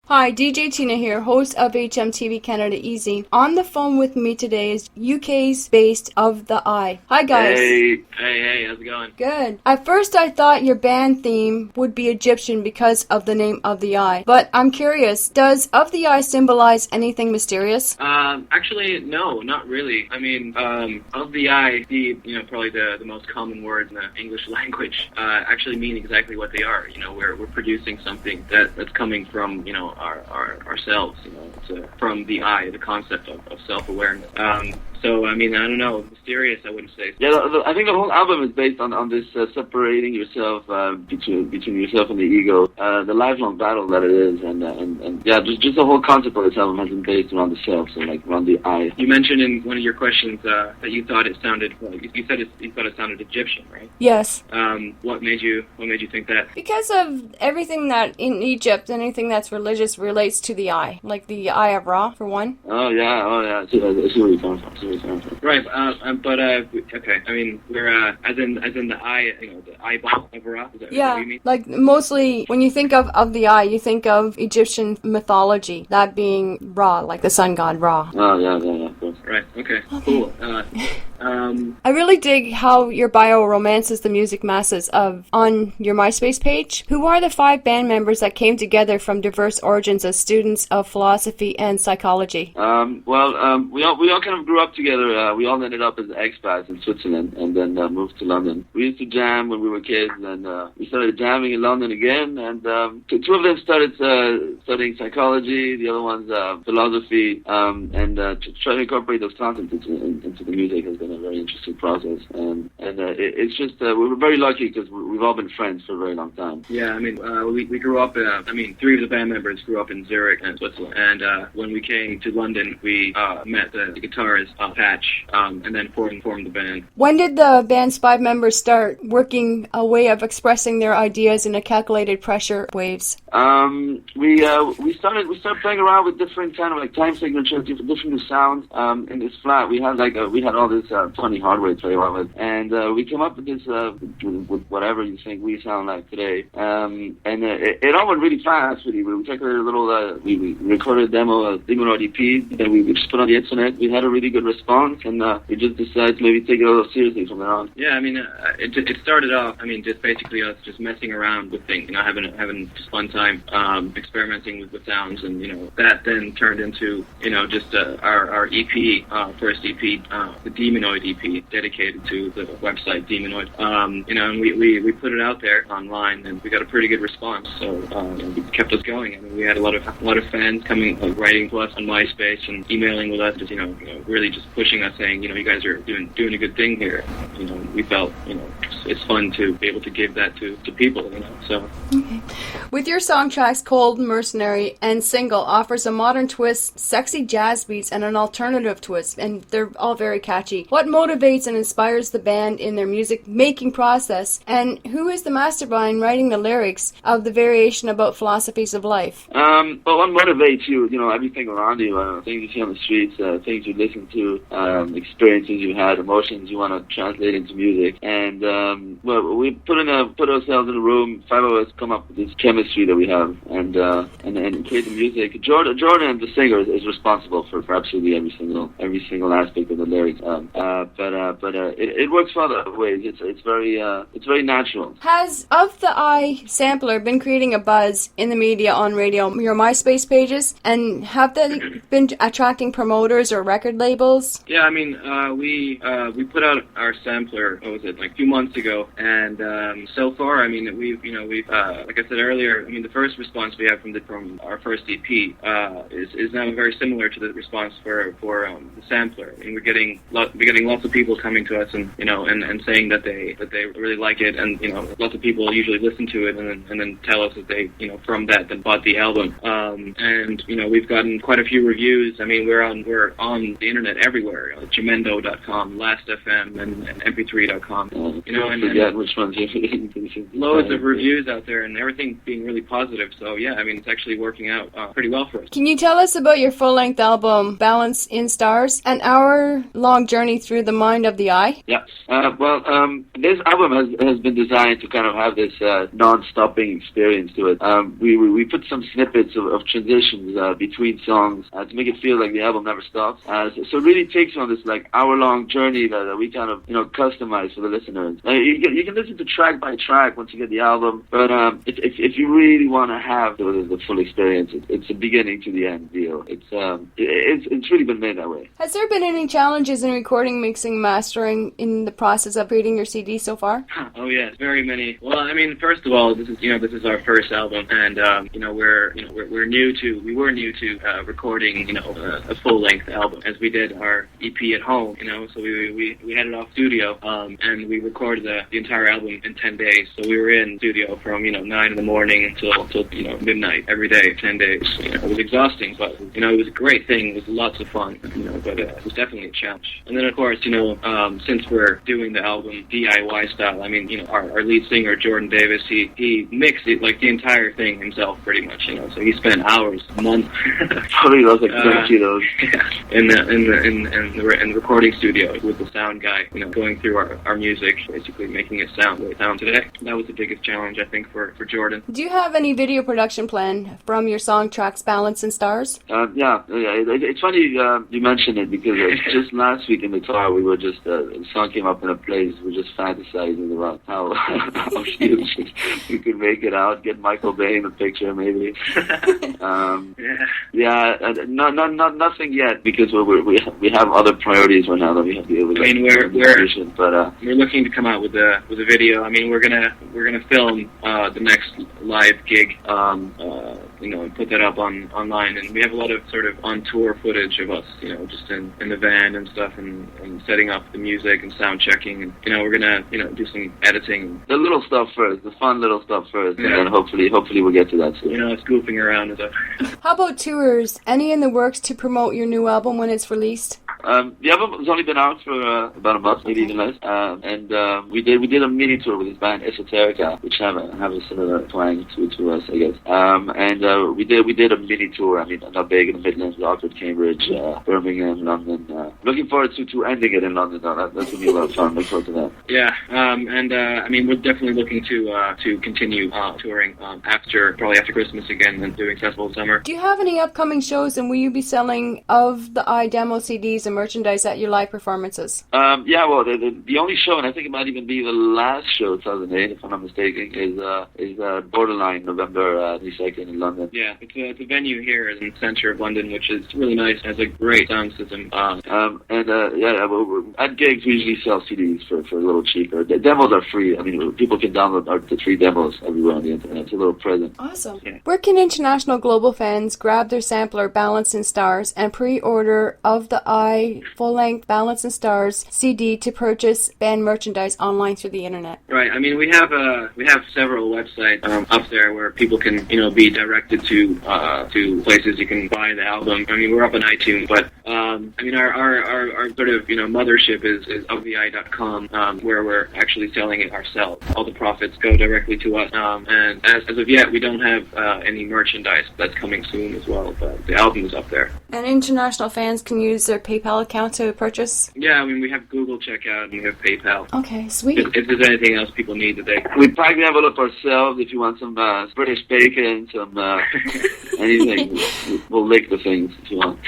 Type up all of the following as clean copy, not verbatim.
Hi, DJ Tina here, host of HMTV Canada Easy. On the phone with me today is UK's based Of the Eye. Hi guys. Hey, how's it going? Good. At first I thought your band theme would be Egyptian because of the name Of the Eye. But I'm curious, does Of the Eye symbolize anything mysterious? Actually, no, not really. I mean, Of the Eye, probably the most common words in the English language, actually mean exactly what they are. You know, we're producing something that's coming from, ourselves, it's from the eye, the concept of self-awareness. So, I mean, I don't know, mysterious, I wouldn't say. Yeah, I think the whole album is based on this separating yourself between yourself and the ego, the lifelong battle that it is, and yeah, just the whole concept of this album has been based around the self, so like around the eye. You mentioned in one of your questions that you thought it sounded, you thought it sounded Egyptian, right? Yes. What made you think that? Because of everything that in Egypt, anything that's religious relates to the eye, like the Eye of Ra, for one. Oh yeah. I see where you're coming from. Right, but okay. I mean, we're as in the eye, the eyeball of Ra. Is that what you mean? Like mostly when you think of the eye, you think of Egyptian mythology, that being Ra, like the sun god Ra. Oh yeah, of course. Right. Okay. Cool. I really dig how your bio romances the music masses on your MySpace page. Who are the 5 band members that came together from diverse origins as students of philosophy and psychology? We all kind of grew up together. We all ended up as expats in Switzerland and then moved to London. We used to jam when we were kids, and we started jamming in London again. And 2 of them started studying psychology, the other one's philosophy, and trying to incorporate those concepts into the music has been a very interesting process. And it's just we were very lucky because we've all been friends for a very long time. Yeah, I mean, we grew up. 3 of the band members grew up in Zurich and Switzerland. And when we came to London, we met the guitarist Patch, and then formed the band. When did the band's 5 members start working a way of expressing their ideas in a calculated pressure waves? We started playing around with different kind of like time signatures, different sounds. In this flat, we had all this funny hardware to play around with, and we came up with this with whatever you think we sound like today. It all went really fast. We calculated a little. We recorded a demo, a Demonoid EP, then we just put on the internet. We had a really good response, and we just decided to maybe take it a little seriously from there on. Yeah, I mean, it started off. I mean, just basically us just messing around with things, having just fun time, experimenting with sounds, and that then turned into just our EP, first EP, the Demonoid EP, dedicated to the website Demonoid. And we put it out there online, and we got a pretty good response. So it kept us going. I mean, we had a lot of fans coming, writing to us on MySpace and emailing with us, just really just pushing us, saying, you guys are doing a good thing here. We felt, it's fun to be able to give that to people, so. Okay. With your song tracks Cold, Mercenary, and Single offers a modern twist, sexy jazz beats, and an alternative twist, and they're all very catchy. What motivates and inspires the band in their music making process, and who is the mastermind writing the lyrics of the variation about philosophies of life? Well, what motivates you, everything around you, things you see on the streets, things you listen to, experiences you had, emotions you want to translate into music. And we put ourselves in a room, 5 of us come up with this chemistry that we have, and create the music. Jordan, the singer, is responsible for absolutely every single aspect of the lyrics. But it works for other ways. It's very natural. Has Of the Eye sampler been creating a buzz in the media, on radio, your MySpace pages, and have they been attracting promoters or record labels? Yeah, I mean, we put out our sampler, what was it, like 2 months ago, and so far, I mean, we've like I said earlier, I mean, the first response we have from our first EP is now very similar to the response for the sampler. I mean, we're getting lots of people coming to us and and saying that they really like it, and lots of people usually listen to it and then tell us that they from that then bought the album. And we've gotten quite a few reviews. I mean, we're on the internet everywhere, Jamendo.com, Last.fm, and MP3.com. And which ones loads of reviews out there, and everything being really positive. So yeah, I mean, it's actually working out pretty well for us. Can you tell us about your full-length album, Balance in Stars, and our long journey through the mind of the eye? Yeah. This album has been designed to kind of have this non-stopping experience to it. We put some snippets of transitions between songs to make it feel like the album never stops. So it really takes you on this like hour-long journey that we kind of customize for the listeners. You can listen to track by track once you get the album, but if you really want to have the full experience, it's a beginning to the end deal. It's really been made that way. Has there been any challenges in recording, mixing, mastering in the process of creating your CD so far? Oh yes, very many. Well, I mean, first of all, this is our first album, and we were new to recording a full length album, as we did our EP at home. So we had it off studio, and we recorded the entire album in 10 days. So we were in studio from 9 in the morning until midnight every day, 10 days. It was exhausting, but it was a great thing. It was lots of fun, but it was definitely a challenge. And then of course, since we're doing the album DIY style, I mean, our lead singer Jordan Davis, he mixed it like the entire thing himself, pretty much. So he spent hours, months, probably lost like 30 kilos, in the recording studio with the sound guy, going through our music, basically making it sound the way it sounds today. That was the biggest challenge, I think, for Jordan. Do you have any video production plan from your song tracks Balance and Stars? Yeah. It's funny you mentioned it, because just last week in the car we were just the song came up in a place, we were just fantasizing about how huge we could make it out, get Michael Bay in the picture maybe. Nothing yet, because we have other priorities right now that we have to deal with. I mean, we're looking to come out with a video. I mean, we're gonna film the next live gig, and put that up online. And we have a lot of sort of on tour footage of us, just in the van and stuff, and setting up the music and sound checking. And we're gonna do some editing. The little stuff first, the fun little stuff first, and then hopefully we'll get to that soon. It's goofing around and stuff. How about tours? Any in the works to promote your new album when it's released? The album has only been out for about a month, maybe even less. And we did a mini tour with this band Esoterica, which have a similar twang to us, I guess. And we did a mini tour. I mean, not big, in the Midlands, Oxford, Cambridge, Birmingham, London. Looking forward to ending it in London, though. That's gonna be a lot of fun. Look forward to that. Yeah. I mean, we're definitely looking to continue touring probably after Christmas again, and doing Festival of Summer. Do you have any upcoming shows, and will you be selling of the iDemo CDs and merchandise at your live performances? Well, the only show, and I think it might even be the last show, 2008, if I'm not mistaken, is Borderline, November 22nd in London. Yeah, it's a venue here in the centre of London, which is really nice. It has a great sound system. At gigs we usually sell CDs for a little cheaper. The demos are free. I mean, people can download the free demos everywhere on the internet. It's a little present. Awesome. Yeah. Where can international global fans grab their sampler Balance and Stars and pre-order of the full-length Balance and Stars CD to purchase band merchandise online through the internet? Right. I mean, we have several websites up there where people can be directed to places you can buy the album. I mean, we're up on iTunes, but I mean, our sort of mothership is ofthei.com, where we're actually selling it ourselves. All the profits go directly to us. And as of yet, we don't have any merchandise. That's coming soon as well, but the album is up there. And international fans can use their PayPal account to purchase? Yeah, I mean, we have Google Checkout and we have PayPal. Okay, sweet. If there's anything else people need today. We pack the envelope ourselves. If you want some British bacon, some anything, we'll lick the things if you want.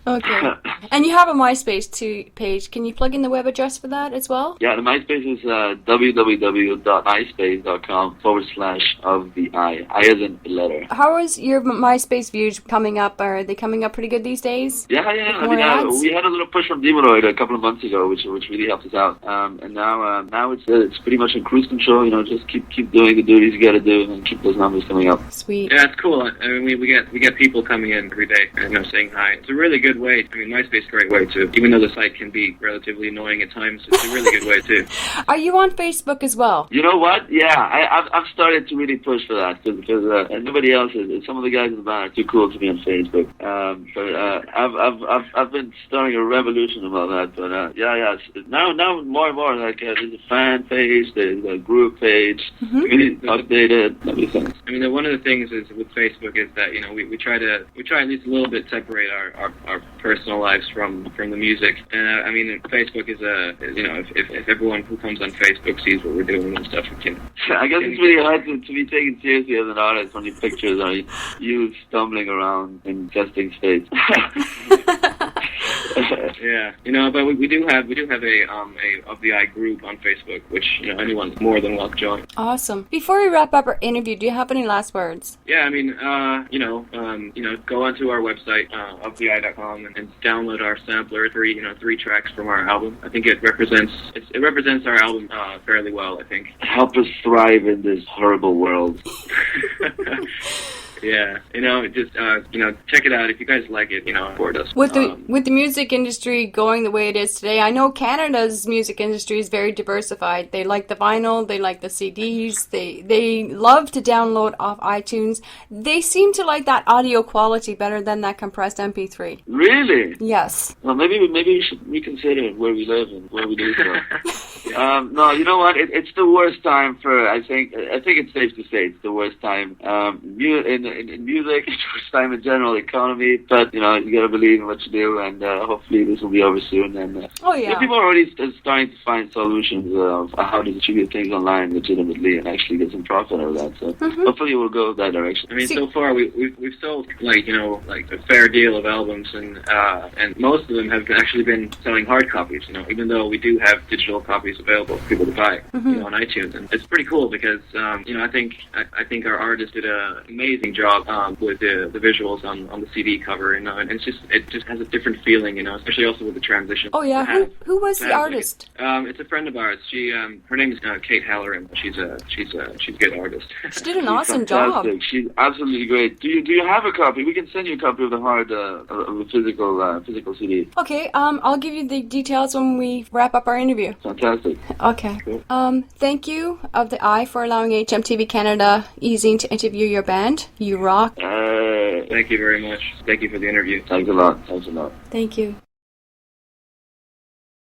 Okay. And you have a MySpace page. Can you plug in the web address for that as well? Yeah, the MySpace is www.myspace.com/ofthei. I as in the letter. How is your MySpace views coming up? Are they coming up pretty good these days? Yeah. I mean, we had a little push from Demonoid a couple of months ago, which really helped us out. And now it's pretty much in cruise control. Just keep doing the duties you got to do and keep those numbers coming up. Sweet. Yeah, it's cool. I mean, we get people coming in every day and saying hi. It's a really good way. I mean, MySpace is a great way too. Even though the site can be relatively annoying at times, it's a really good way too. Are you on Facebook as well? You know what? Yeah, I've started to really push for that because nobody else is. Some of the guys in the band are too cool to be on Facebook. But I've been starting a revolution about that. But now more and more like there's a fan page, there's a group page, updated everything. I mean, one of the things is with Facebook is that we try at least a little bit separate our personal lives from the music. And I mean, Facebook is if everyone who comes on Facebook sees what we're doing and stuff, we can. I guess it's really hard to be taken seriously as an artist when your pictures are you stumbling around in disgusting states. Yeah, but we do have a of the eye group on Facebook, which anyone's more than welcome to join. Awesome. Before we wrap up our interview, do you have any last words? Yeah, I mean, go onto our website, oftheeye.com, and download our sampler, three tracks from our album. I think it represents our album fairly well, I think. Help us thrive in this horrible world. Yeah, just check it out if you guys like it. Support us. With the music industry going the way it is today, I know Canada's music industry is very diversified. They like the vinyl, they like the CDs, they love to download off iTunes. They seem to like that audio quality better than that compressed MP3. Really? Yes. Well, maybe we should reconsider where we live and where we do so. No, you know what? It's the worst time for. I think it's safe to say it's the worst time. In music, it's the worst time in general economy. But you got to believe in what you do, and hopefully this will be over soon. And people are already starting to find solutions of how to distribute things online legitimately and actually get some profit out of that. So hopefully we'll go that direction. I mean, so far we've sold like a fair deal of albums, and most of them have actually been selling hard copies. Even though we do have digital copies available for people to buy on iTunes, and it's pretty cool because I think our artist did an amazing job with the visuals on the CD cover, and it just has a different feeling, especially also with the transition. Oh yeah, who was the artist? It's a friend of ours. She her name is Kate Halloran. She's a good artist. She did an awesome job. She's absolutely great. Do you have a copy? We can send you a copy of the hard of the physical CD. Okay, I'll give you the details when we wrap up our interview. Fantastic. Okay. Cool. Thank you, Of the Eye, for allowing HMTV Canada Easing to interview your band. You rock. Thank you very much. Thank you for the interview. Thanks a lot. Thank you.